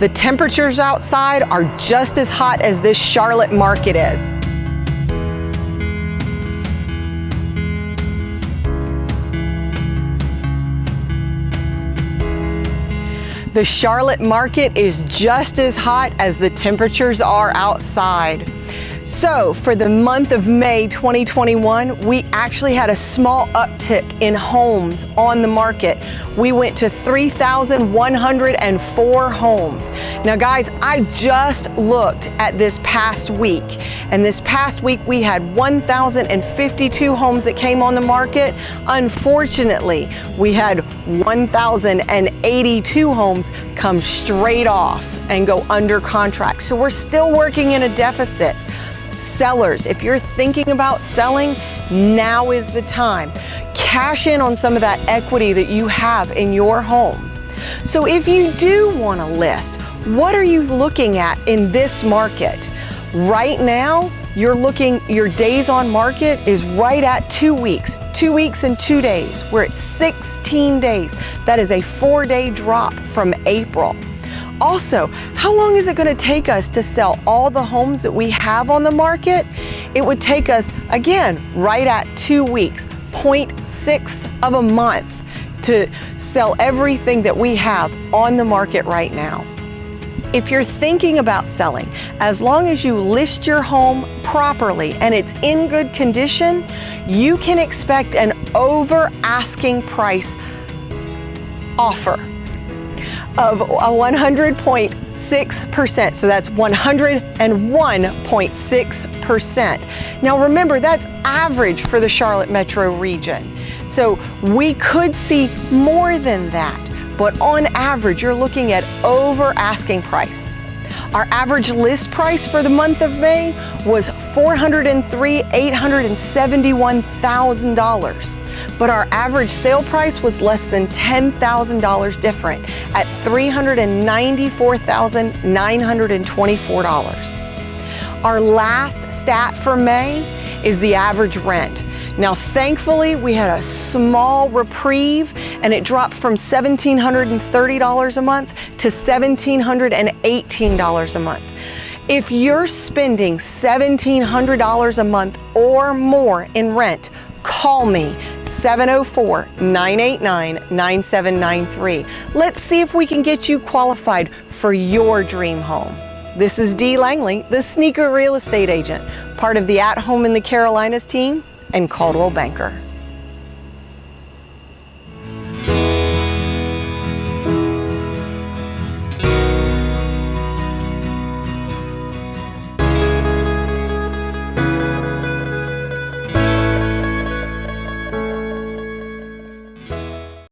The temperatures outside are just as hot as this Charlotte market is. The Charlotte market is just as hot as the temperatures are outside. So for the month of May 2021, we actually had a small uptick in homes on the market. We went to 3,104 homes. Now guys, I just looked at this past week, and this past week we had 1,052 homes that came on the market. Unfortunately, we had 1,082 homes come straight off and go under contract. So we're still working in a deficit. Sellers, if you're thinking about selling, now is the time. Cash in on some of that equity that you have in your home. So if you do want to list, what are you looking at in this market? Right now, your days on market is right at 2 weeks. 2 weeks and 2 days. We're at 16 days. That is a 4-day drop from April. Also, how long is it going to take us to sell all the homes that we have on the market? It would take us, again, right at 2 weeks, 0.6 of a month to sell everything that we have on the market right now. If you're thinking about selling, as long as you list your home properly and it's in good condition, you can expect an over asking price offer of a 100.6%. So that's 101.6%. Now remember, that's average for the Charlotte metro region. So we could see more than that, but on average, you're looking at over asking price. Our average list price for the month of May was $403,871,000. But our average sale price was less than $10,000 different at $394,924. Our last stat for May is the average rent. Now, thankfully, we had a small reprieve and it dropped from $1,730 a month to $1,718 a month. If you're spending $1,700 a month or more in rent, call me, 704-989-9793. Let's see if we can get you qualified for your dream home. This is Dee Langley, the Sneaker Real Estate Agent, part of the At Home in the Carolinas team and Coldwell Banker.